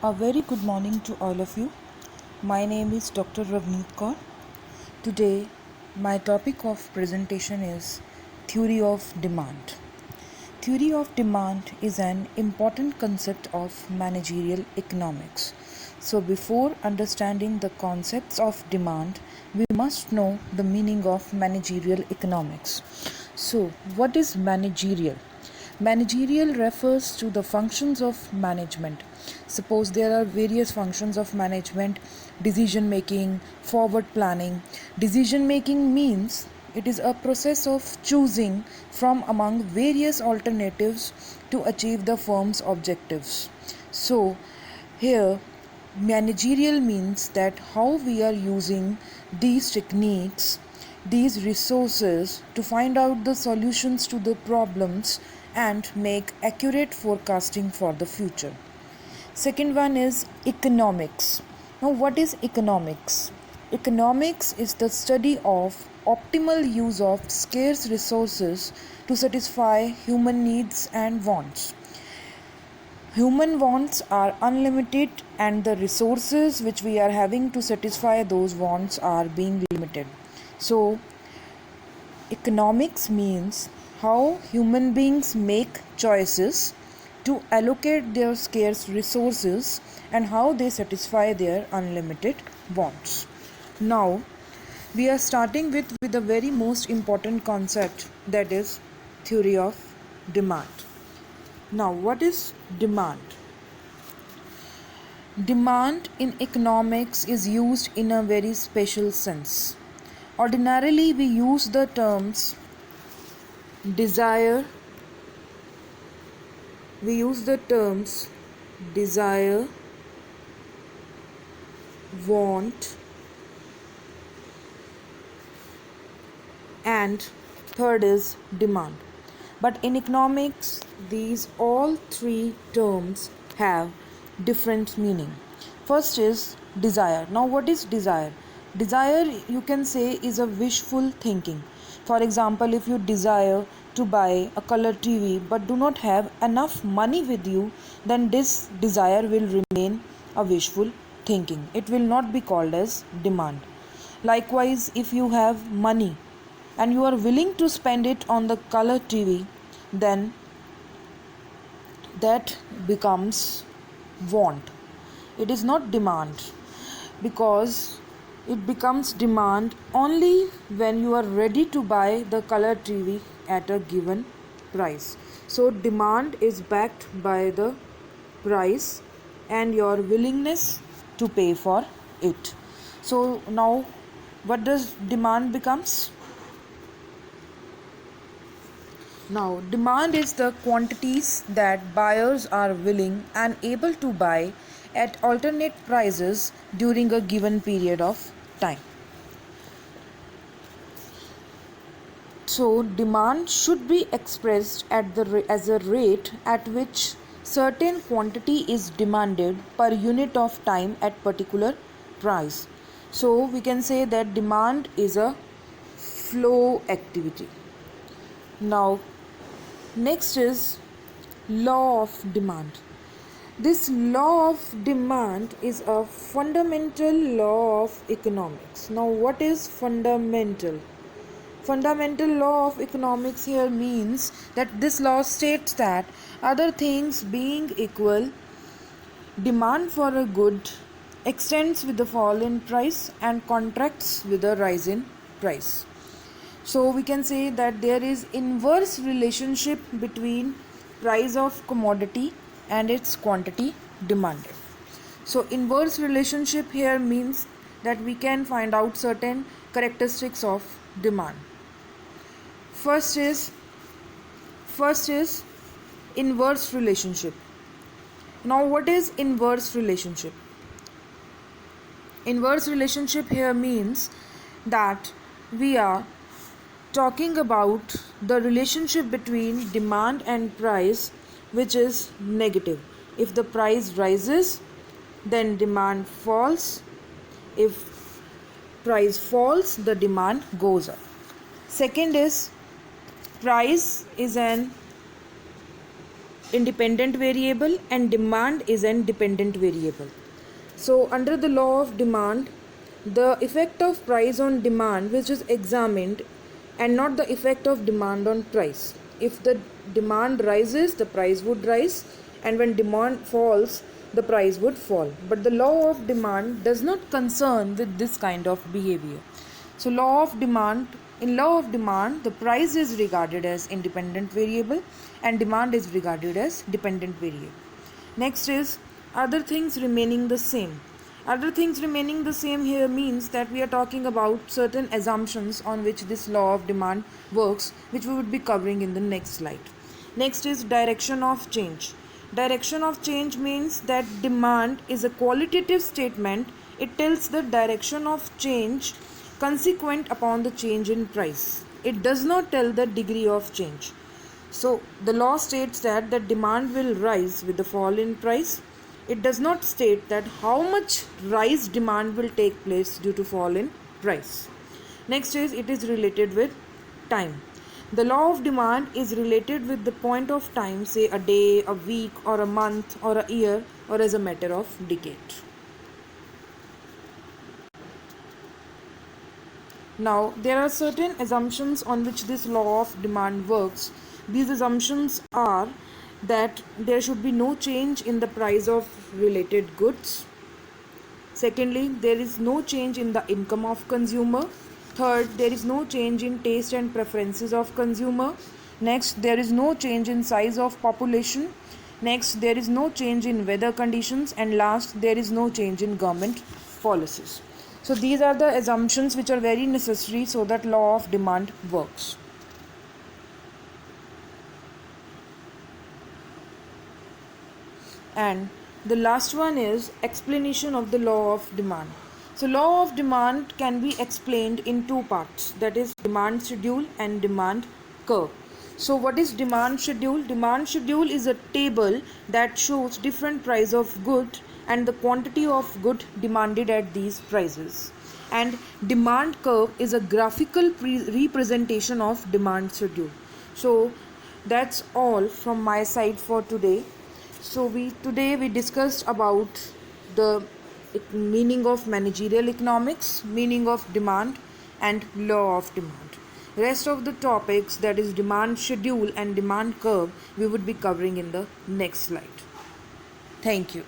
A very good morning to all of you. My name is Dr. Ravneet Kaur. Today, my topic of presentation is Theory of Demand. Theory of demand is an important concept of managerial economics. So, before understanding the concepts of demand, we must know the meaning of managerial economics. So, what is managerial? Managerial refers to the functions of management. Suppose there are various functions of management: decision making, forward planning. Decision making means it is a process of choosing from among various alternatives to achieve the firm's objectives. So, here managerial means that how we are using these techniques, these resources to find out the solutions to the problems and make accurate forecasting for the future. Second one is economics. Now, what is economics? Economics is the study of optimal use of scarce resources to satisfy human needs and wants. Human wants are unlimited, and the resources which we are having to satisfy those wants are being limited. So, economics means how human beings make choices to allocate their scarce resources and how they satisfy their unlimited wants. Now, we are starting with the very most important concept, that is theory of demand. Now, what is demand? Demand in economics is used in a very special sense. Ordinarily, we use the terms desire, want, and third is demand. But in economics, these all three terms have different meaning. First is desire. Now, what is desire? Desire, you can say, is a wishful thinking. For example, if you desire to buy a color TV but do not have enough money with you, then this desire will remain a wishful thinking. It will not be called as demand. Likewise, if you have money and you are willing to spend it on the color TV, then that becomes want. It is not demand, because it becomes demand only when you are ready to buy the color TV at a given price. So, demand is backed by the price and your willingness to pay for it. So, now what does demand becomes? Now, demand is the quantities that buyers are willing and able to buy at alternate prices during a given period of time. So, demand should be expressed as a rate at which certain quantity is demanded per unit of time at particular price. So, we can say that demand is a flow activity. Now, next is law of demand. This law of demand is a fundamental law of economics. Now, what is fundamental? Fundamental law of economics here means that this law states that other things being equal, demand for a good extends with the fall in price and contracts with the rise in price. So we can say that there is inverse relationship between price of commodity and its quantity demanded. So inverse relationship here means that we can find out certain characteristics of demand. First is inverse relationship. Now, what is inverse relationship? Inverse relationship here means that we are talking about the relationship between demand and price, which is negative. If the price rises, then demand falls. If price falls, the demand goes up. Second is price is an independent variable and demand is an dependent variable. So under the law of demand, the effect of price on demand which is examined and not the effect of demand on price. If the demand rises, the price would rise, and when demand falls, the price would fall. But the law of demand does not concern with this kind of behavior. So in law of demand, the price is regarded as independent variable and demand is regarded as dependent variable. Next is other things remaining the same. Other things remaining the same here means that we are talking about certain assumptions on which this law of demand works, which we would be covering in the next slide. Next is direction of change. Direction of change means that demand is a qualitative statement. It tells the direction of change consequent upon the change in price. It does not tell the degree of change. So the law states that the demand will rise with the fall in price. It does not state that how much rise demand will take place due to fall in price. Next is it is related with time. The law of demand is related with the point of time, say a day, a week, or a month, or a year, or as a matter of decade. Now, there are certain assumptions on which this law of demand works. These assumptions are that there should be no change in the price of related goods. Secondly, there is no change in the income of consumer. Third, there is no change in taste and preferences of consumer. Next, there is no change in size of population. Next, there is no change in weather conditions. And last, there is no change in government policies. So these are the assumptions which are very necessary so that law of demand works. And the last one is explanation of the law of demand. So law of demand can be explained in two parts, that is demand schedule and demand curve. So what is demand schedule? Demand schedule is a table that shows different price of good and the quantity of good demanded at these prices. And demand curve is a graphical representation of demand schedule. So that's all from my side for today. So today we discussed about the meaning of managerial economics, meaning of demand, and law of demand. Rest of the topics, that is demand schedule and demand curve, we would be covering in the next slide. Thank you.